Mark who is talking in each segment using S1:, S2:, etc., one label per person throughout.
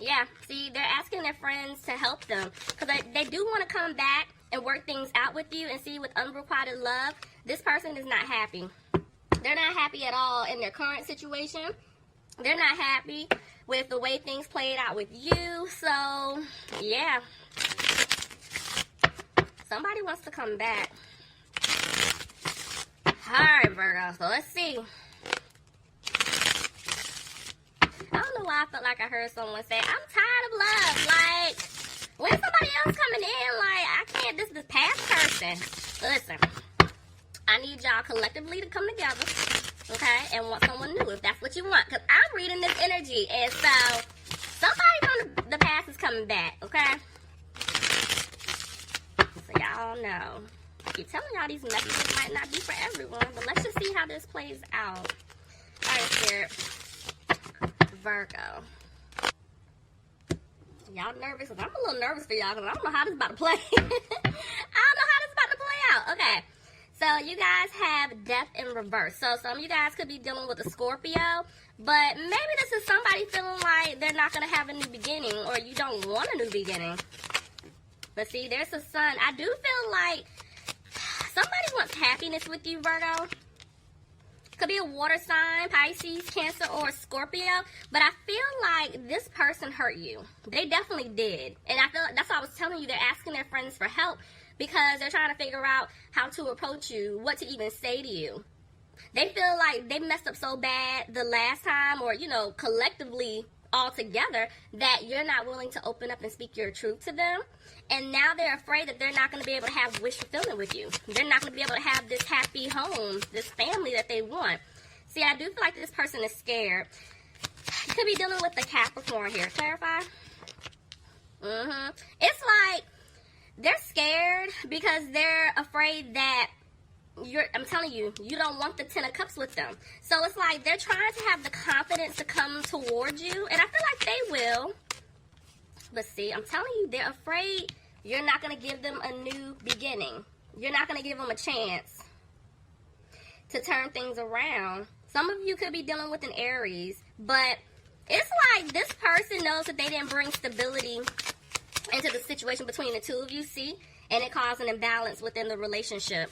S1: Yeah, see, they're asking their friends to help them. Because they do want to come back and work things out with you. And see, with unrequited love, this person is not happy. They're not happy at all in their current situation. They're not happy with the way things played out with you. So, yeah. Somebody wants to come back. Alright, Virgo. So, let's see. I don't know why I felt like I heard someone say, I'm tired of love. Like, when somebody else coming in, like, I can't, this is the past person. Listen, I need y'all collectively to come together, okay, and want someone new, if that's what you want. Because I'm reading this energy, and so, somebody from the past is coming back, okay? So y'all know. I keep telling y'all these messages might not be for everyone, but let's just see how this plays out. Alright, Spirit. Virgo. Y'all nervous? Because I'm a little nervous for y'all because I don't know how this is about to play. I don't know how this is about to play out. Okay. So you guys have death in reverse. So some of you guys could be dealing with a Scorpio. But maybe this is somebody feeling like they're not going to have a new beginning. Or you don't want a new beginning. But see, there's a sun. I do feel like somebody wants happiness with you, Virgo. Could be a water sign, Pisces, Cancer, or Scorpio. But I feel like this person hurt you. They definitely did. And I feel like that's why I was telling you they're asking their friends for help. Because they're trying to figure out how to approach you, what to even say to you. They feel like they messed up so bad the last time, or, you know, collectively all together, that you're not willing to open up and speak your truth to them. And now they're afraid that they're not going to be able to have wish fulfillment with you. They're not going to be able to have this happy home, this family that they want. See, I do feel like this person is scared. You could be dealing with the Capricorn here. Clarify? It's like they're scared because they're afraid that I'm telling you, you don't want the 10 of Cups with them. So it's like they're trying to have the confidence to come towards you. And I feel like they will. But see, I'm telling you, they're afraid you're not going to give them a new beginning. You're not going to give them a chance to turn things around. Some of you could be dealing with an Aries. But it's like this person knows that they didn't bring stability into the situation between the two of you, see? And it caused an imbalance within the relationship.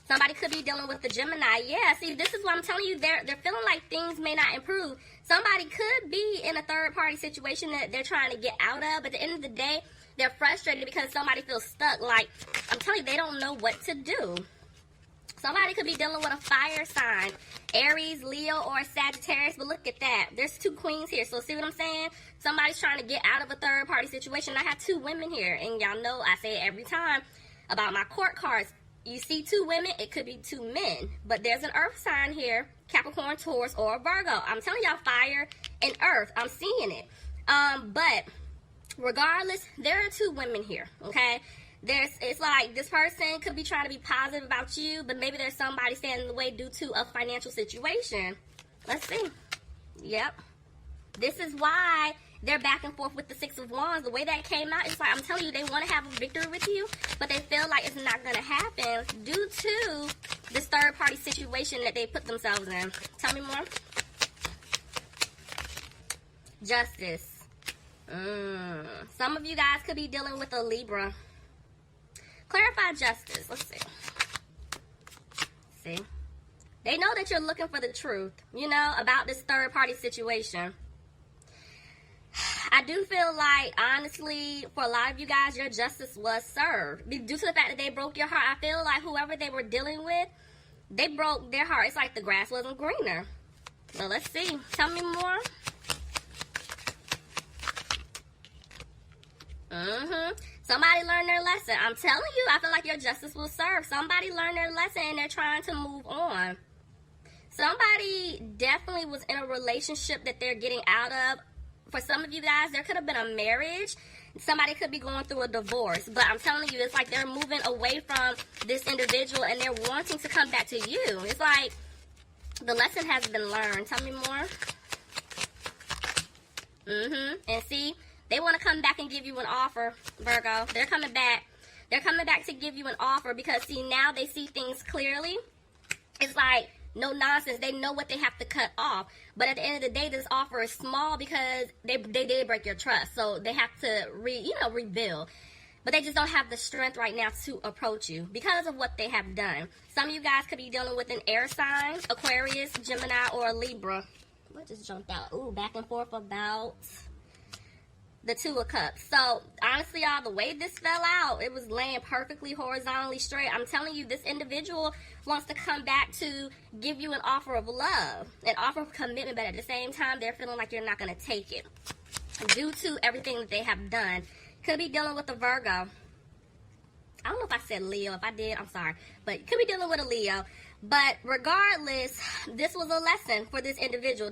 S1: Somebody could be dealing with the Gemini. Yeah, see, this is what I'm telling you. They're feeling like things may not improve. Somebody could be in a third-party situation that they're trying to get out of. But at the end of the day, they're frustrated because somebody feels stuck. Like, I'm telling you, they don't know what to do. Somebody could be dealing with a fire sign. Aries, Leo, or Sagittarius. But look at that. There's two queens here. So see what I'm saying? Somebody's trying to get out of a third-party situation. I have two women here. And y'all know I say it every time about my court cards. You see two women, it could be two men. But there's an earth sign here. Capricorn, Taurus, or Virgo. I'm telling y'all, fire and earth. I'm seeing it. But regardless, there are two women here. Okay? It's like this person could be trying to be positive about you, but maybe there's somebody standing in the way due to a financial situation. Let's see. Yep. This is why they're back and forth with the Six of Wands. The way that came out, it's like, I'm telling you, they want to have a victory with you, but they feel like it's not going to happen due to this third-party situation that they put themselves in. Tell me more. Justice. Some of you guys could be dealing with a Libra. Clarify justice. Let's see. See? They know that you're looking for the truth, you know, about this third-party situation. I do feel like, honestly, for a lot of you guys, your justice was served. Due to the fact that they broke your heart, I feel like whoever they were dealing with, they broke their heart. It's like the grass wasn't greener. So let's see. Tell me more. Somebody learned their lesson. I'm telling you, I feel like your justice will serve. Somebody learned their lesson and they're trying to move on. Somebody definitely was in a relationship that they're getting out of. For some of you guys, there could have been a marriage. Somebody could be going through a divorce. But I'm telling you, it's like they're moving away from this individual and they're wanting to come back to you. It's like the lesson has been learned. Tell me more. And see, they want to come back and give you an offer, Virgo. They're coming back. They're coming back to give you an offer because, see, now they see things clearly. It's like no nonsense. They know what they have to cut off. But at the end of the day, this offer is small because they did break your trust. So they have to rebuild. But they just don't have the strength right now to approach you because of what they have done. Some of you guys could be dealing with an air sign, Aquarius, Gemini, or a Libra. What just jumped out? Ooh, back and forth about the Two of Cups. So, honestly, y'all, the way this fell out, it was laying perfectly horizontally straight. I'm telling you, this individual wants to come back to give you an offer of love, an offer of commitment, but at the same time, they're feeling like you're not going to take it due to everything that they have done. Could be dealing with a Virgo. I don't know if I said Leo. If I did, I'm sorry. But could be dealing with a Leo. But regardless, this was a lesson for this individual.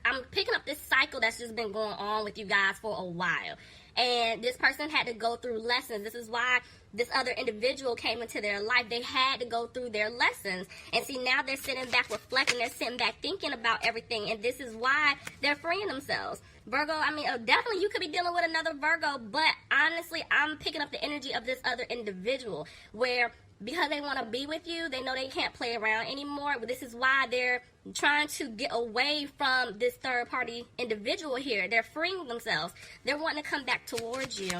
S1: I'm picking up this cycle that's just been going on with you guys for a while. And this person had to go through lessons. This is why this other individual came into their life. They had to go through their lessons. And see, now they're sitting back reflecting. They're sitting back thinking about everything. And this is why they're freeing themselves. Virgo, I mean, definitely you could be dealing with another Virgo. But honestly, I'm picking up the energy of this other individual where because they want to be with you, they know they can't play around anymore. But this is why they're trying to get away from this third party individual here. They're freeing themselves. They're wanting to come back towards you.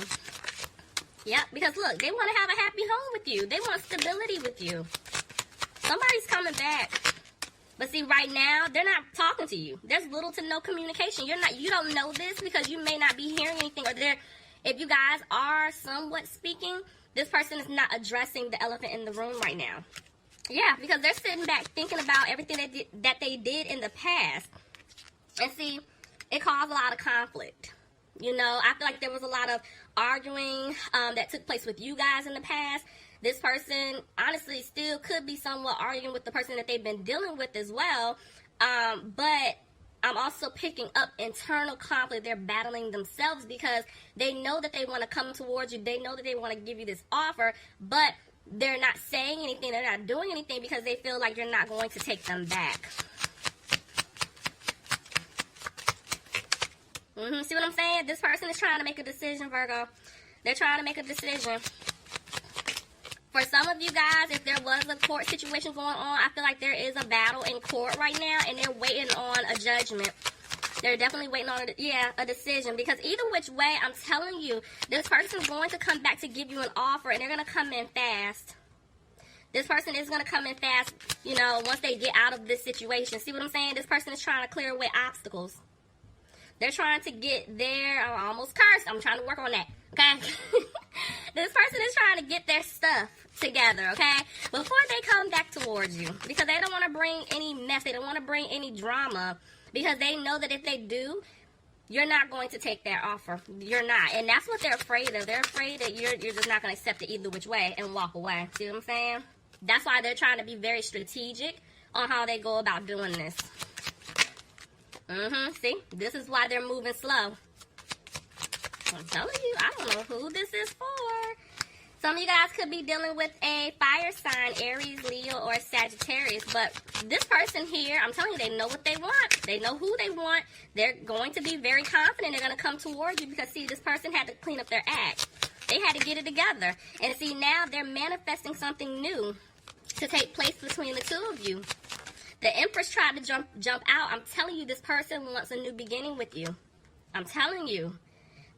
S1: Yep, because look, they want to have a happy home with you. They want stability with you. Somebody's coming back. But see, right now, they're not talking to you. There's little to no communication. You don't know this because you may not be hearing anything. Or if you guys are somewhat speaking, this person is not addressing the elephant in the room right now. Yeah, because they're sitting back thinking about everything that they did in the past. And see, it caused a lot of conflict. You know, I feel like there was a lot of arguing that took place with you guys in the past. This person, honestly, still could be somewhat arguing with the person that they've been dealing with as well. But I'm also picking up internal conflict. They're battling themselves because they know that they want to come towards you. They know that they want to give you this offer, but they're not saying anything. They're not doing anything because they feel like you're not going to take them back. See what I'm saying? This person is trying to make a decision, Virgo. They're trying to make a decision. For some of you guys, if there was a court situation going on, I feel like there is a battle in court right now, and they're waiting on a judgment. They're definitely waiting on, a decision. Because either which way, I'm telling you, this person is going to come back to give you an offer, and they're going to come in fast. This person is going to come in fast, you know, once they get out of this situation. See what I'm saying? This person is trying to clear away obstacles. They're trying to get their, I almost cursed. I'm trying to work on that, okay? This person is trying to get their stuff together, okay? Before they come back towards you. Because they don't want to bring any mess. They don't want to bring any drama. Because they know that if they do, you're not going to take their offer. You're not. And that's what they're afraid of. They're afraid that you're just not going to accept it either which way and walk away. See what I'm saying? That's why they're trying to be very strategic on how they go about doing this. See? This is why they're moving slow. I'm telling you, I don't know who this is for. Some of you guys could be dealing with a fire sign, Aries, Leo, or Sagittarius. But this person here, I'm telling you, they know what they want. They know who they want. They're going to be very confident. They're going to come towards you because, see, this person had to clean up their act. They had to get it together. And, see, now they're manifesting something new to take place between the two of you. The Empress tried to jump out. I'm telling you, this person wants a new beginning with you. I'm telling you.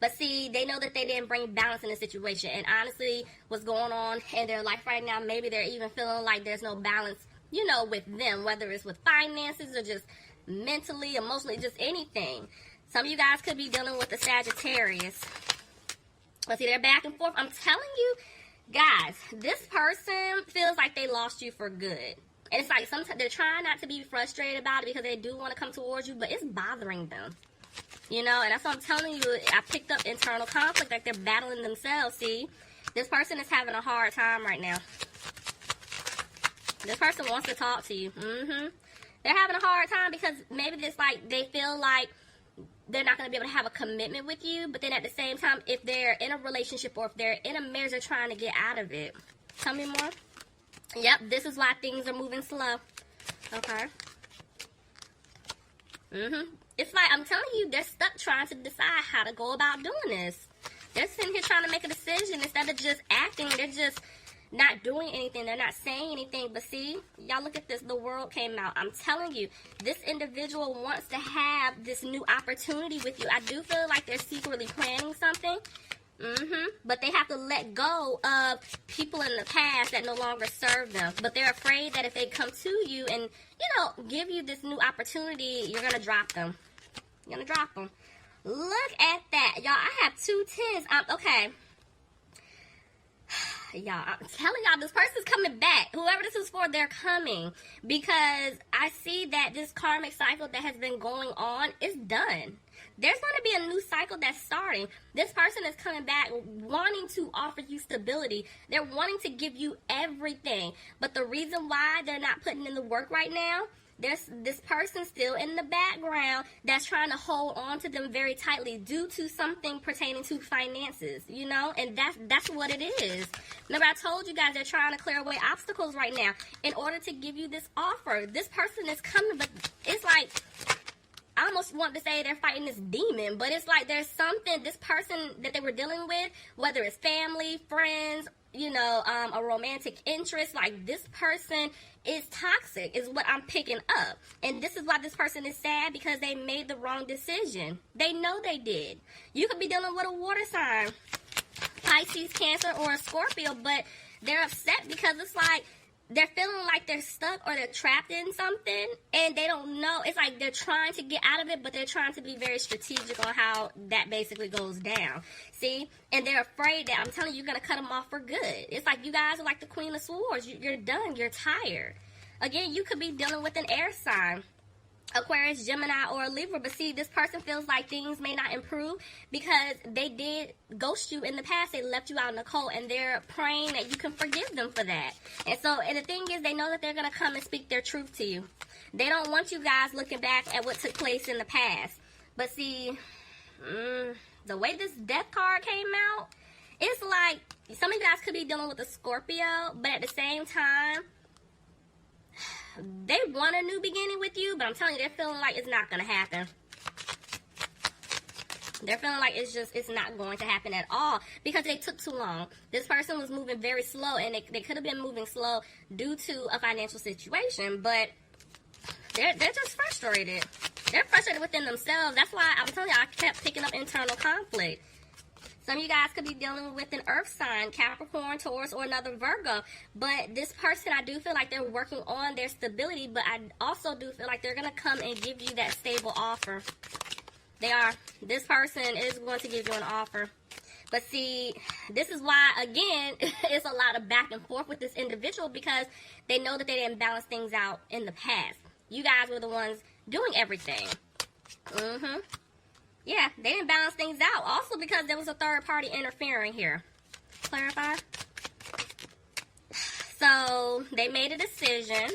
S1: But see, they know that they didn't bring balance in the situation. And honestly, what's going on in their life right now, maybe they're even feeling like there's no balance, you know, with them. Whether it's with finances or just mentally, emotionally, just anything. Some of you guys could be dealing with a Sagittarius. But see, they're back and forth. I'm telling you, guys, this person feels like they lost you for good. And it's like sometimes they're trying not to be frustrated about it because they do want to come towards you, but it's bothering them. You know, and that's what I'm telling you. I picked up internal conflict, like they're battling themselves. See, this person is having a hard time right now. This person wants to talk to you. They're having a hard time because maybe it's like they feel like they're not going to be able to have a commitment with you. But then at the same time, if they're in a relationship or if they're in a marriage, they're trying to get out of it. Tell me more. Yep, this is why things are moving slow. Okay. It's like, I'm telling you, they're stuck trying to decide how to go about doing this. They're sitting here trying to make a decision instead of just acting. They're just not doing anything. They're not saying anything. But see, y'all look at this. The world came out. I'm telling you, this individual wants to have this new opportunity with you. I do feel like they're secretly planning something. But they have to let go of people in the past that no longer serve them. But they're afraid that if they come to you and, you know, give you this new opportunity, you're going to drop them. You're going to drop them. Look at that. Y'all, I have 2 tens. Okay. Y'all, I'm telling y'all, this person's coming back. Whoever this is for, they're coming. Because I see that this karmic cycle that has been going on is done. There's going to be a new cycle that's starting. This person is coming back wanting to offer you stability. They're wanting to give you everything. But the reason why they're not putting in the work right now, there's this person still in the background that's trying to hold on to them very tightly due to something pertaining to finances, you know, and that's what it is. Remember, I told you guys they're trying to clear away obstacles right now in order to give you this offer. This person is coming, but it's like, I almost want to say they're fighting this demon, but it's like there's something, this person that they were dealing with, whether it's family, friends, you know, a romantic interest, like this person is toxic is what I'm picking up. And this is why this person is sad, because they made the wrong decision. They know they did. You could be dealing with a water sign, Pisces, Cancer, or a Scorpio, but they're upset because it's like they're feeling like they're stuck or they're trapped in something and they don't know. It's like they're trying to get out of it, but they're trying to be very strategic on how that basically goes down. See? And they're afraid that, I'm telling you, you're going to cut them off for good. It's like you guys are like the Queen of Swords. You're done. You're tired. Again, you could be dealing with an air sign, Aquarius, Gemini, or a Libra. But see, this person feels like things may not improve because they did ghost you in the past. They left you out in the cold, and they're praying that you can forgive them for that. And so, and the thing is, they know that they're going to come and speak their truth to you. They don't want you guys looking back at what took place in the past. But see, the way this death card came out, it's like some of you guys could be dealing with a Scorpio, but at the same time, they want a new beginning with you, but I'm telling you, they're feeling like it's not going to happen. They're feeling like it's not going to happen at all because they took too long. This person was moving very slow, and they could have been moving slow due to a financial situation, but they're just frustrated. They're frustrated within themselves. That's why I'm telling you, I kept picking up internal conflict. Some of you guys could be dealing with an earth sign, Capricorn, Taurus, or another Virgo. But this person, I do feel like they're working on their stability, but I also do feel like they're going to come and give you that stable offer. They are. This person is going to give you an offer. But see, this is why, again, it's a lot of back and forth with this individual because they know that they didn't balance things out in the past. You guys were the ones doing everything. Yeah, they didn't balance things out. Also because there was a third party interfering here. Clarify? So, they made a decision.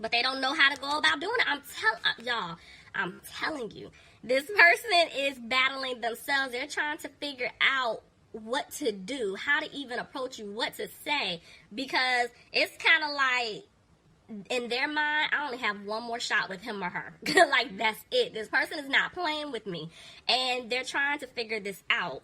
S1: But they don't know how to go about doing it. I'm telling you. This person is battling themselves. They're trying to figure out what to do. How to even approach you. What to say. Because it's kind of like, in their mind, I only have one more shot with him or her. Like, that's it. This person is not playing with me. And they're trying to figure this out.